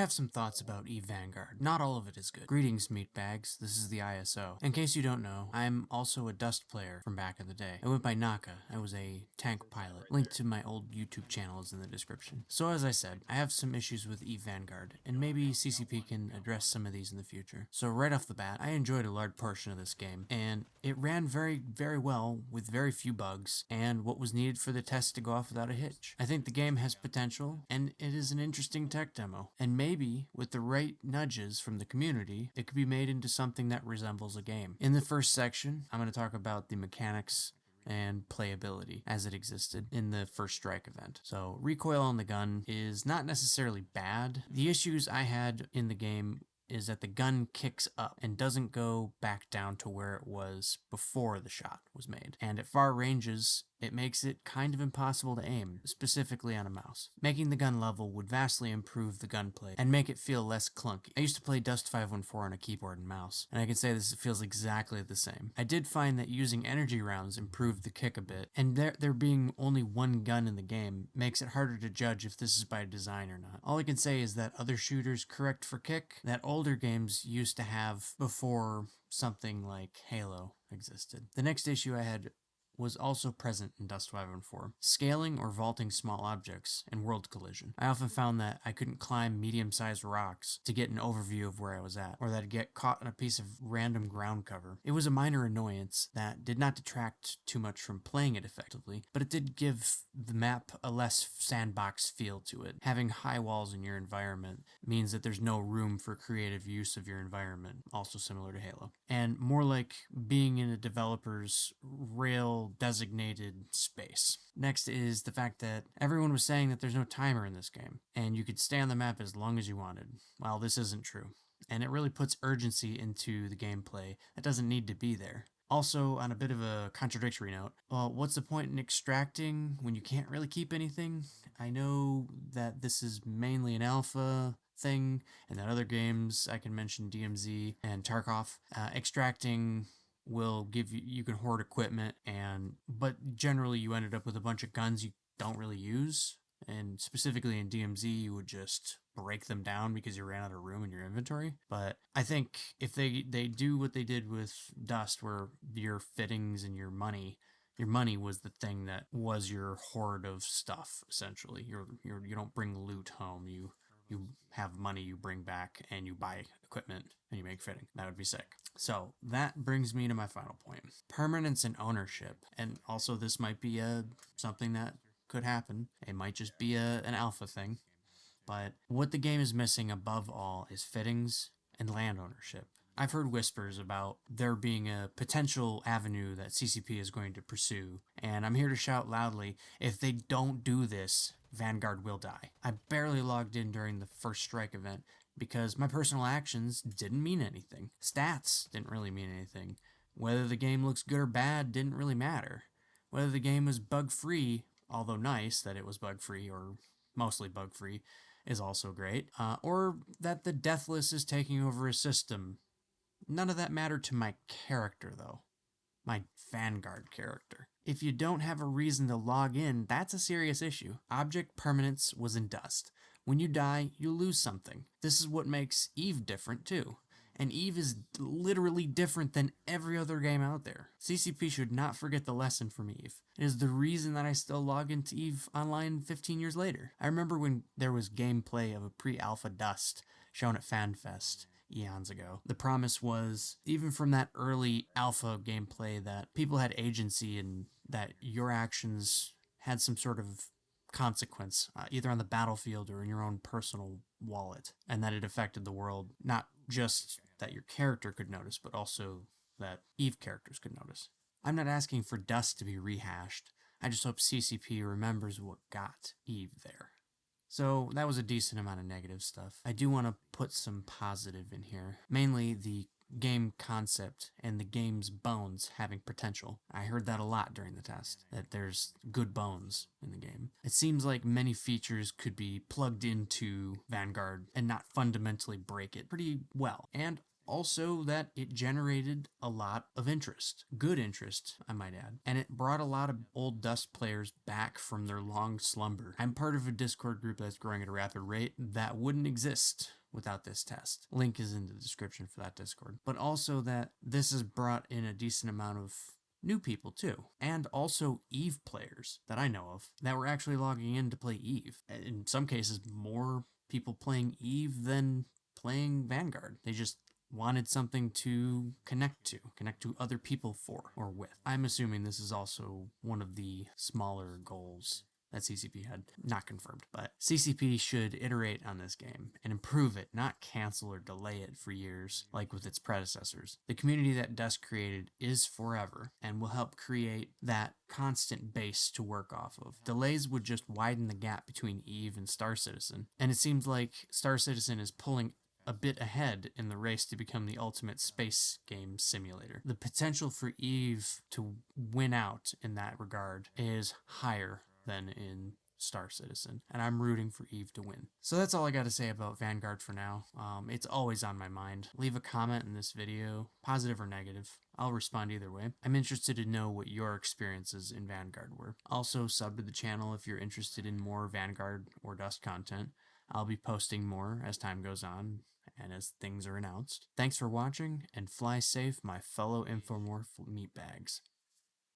have some thoughts about EvE Vanguard. Not all of it is good. Greetings, meatbags. This is the ISO. In case you don't know, I'm also a Dust player from back in the day. I went by Naka. I was a tank pilot. Link to my old YouTube channel is in the description. So as I said, I have some issues with EvE Vanguard, and maybe CCP can address some of these in the future. So right off the bat, I enjoyed a large portion of this game, and it ran very well with very few bugs, and what was needed for the test to go off without a hitch. I think the game has potential, and it is an interesting tech demo. And maybe, with the right nudges from the community, it could be made into something that resembles a game. In the first section, I'm going to talk about the mechanics and playability as it existed in the first strike event. So, recoil on the gun is not necessarily bad. The issues I had in the game is that the gun kicks up and doesn't go back down to where it was before the shot was made. And at far ranges, it makes it kind of impossible to aim, specifically on a mouse. Making the gun level would vastly improve the gunplay and make it feel less clunky. I used to play Dust 514 on a keyboard and mouse, and I can say this feels exactly the same. I did find that using energy rounds improved the kick a bit, and there being only one gun in the game makes it harder to judge if this is by design or not. All I can say is that other shooters correct for kick that older games used to have before something like Halo existed. The next issue I had was also present in Dust 514. Scaling or vaulting small objects in world collision. I often found that I couldn't climb medium-sized rocks to get an overview of where I was at, or that I'd get caught in a piece of random ground cover. It was a minor annoyance that did not detract too much from playing it effectively, but it did give the map a less sandbox feel to it. Having high walls in your environment means that there's no room for creative use of your environment, also similar to Halo. And more like being in a developer's rail designated space. Next is the fact that everyone was saying that there's no timer in this game, and you could stay on the map as long as you wanted. Well, this isn't true, and it really puts urgency into the gameplay that doesn't need to be there. Also, on a bit of a contradictory note, well, what's the point in extracting when you can't really keep anything? I know that this is mainly an alpha thing, and that other games, I can mention DMZ and Tarkov, extracting will give you can hoard equipment, but generally you ended up with a bunch of guns you don't really use, and specifically in DMZ you would just break them down because you ran out of room in your inventory. But I think if they do what they did with Dust, where your fittings and your money was the thing that was your hoard of stuff, essentially. You don't bring loot home, you have money you bring back, and you buy equipment, and you make fitting. That would be sick. So that brings me to my final point. Permanence and ownership. And also this might be something that could happen. It might just be an alpha thing. But what the game is missing above all is fittings and land ownership. I've heard whispers about there being a potential avenue that CCP is going to pursue, and I'm here to shout loudly, if they don't do this, Vanguard will die. I barely logged in during the first strike event because my personal actions didn't mean anything. Stats didn't really mean anything. Whether the game looks good or bad didn't really matter. Whether the game was bug-free, although nice that it was bug-free, or mostly bug-free, is also great, or that the Deathless is taking over a system. None of that mattered to my character, though. My Vanguard character. If you don't have a reason to log in, that's a serious issue. Object permanence was in Dust. When you die, you lose something. This is what makes EvE different, too. And EvE is literally different than every other game out there. CCP should not forget the lesson from EvE. It is the reason that I still log into EvE Online 15 years later. I remember when there was gameplay of a pre-alpha Dust shown at FanFest eons ago. The promise was, even from that early alpha gameplay, that people had agency and that your actions had some sort of consequence, either on the battlefield or in your own personal wallet, and that it affected the world, not just that your character could notice, but also that EvE characters could notice. I'm not asking for Dust to be rehashed. I just hope CCP remembers what got EvE there. So that was a decent amount of negative stuff. I do want to put some positive in here, mainly the game concept and the game's bones having potential. I heard that a lot during the test, that there's good bones in the game. It seems like many features could be plugged into Vanguard and not fundamentally break it pretty well. And Also, that it generated a lot of interest. Good interest, I might add. And it brought a lot of old Dust players back from their long slumber. I'm part of a Discord group that's growing at a rapid rate that wouldn't exist without this test. Link is in the description for that Discord. But also that this has brought in a decent amount of new people too, and also EvE players that I know of that were actually logging in to play EvE. In some cases, more people playing EvE than playing Vanguard. They just wanted something to connect to other people for or with. I'm assuming this is also one of the smaller goals that CCP had. Not confirmed, but CCP should iterate on this game and improve it, not cancel or delay it for years like with its predecessors. The community that Dust created is forever and will help create that constant base to work off of. Delays would just widen the gap between EvE and Star Citizen, and it seems like Star Citizen is pulling a bit ahead in the race to become the ultimate space game simulator. The potential for EvE to win out in that regard is higher than in Star Citizen, and I'm rooting for EvE to win. So that's all I got to say about Vanguard for now. It's always on my mind. Leave a comment in this video, positive or negative. I'll respond either way. I'm interested to know what your experiences in Vanguard were. Also, sub to the channel if you're interested in more Vanguard or Dust content. I'll be posting more as time goes on and as things are announced. Thanks for watching, and fly safe, my fellow Infomorph meatbags.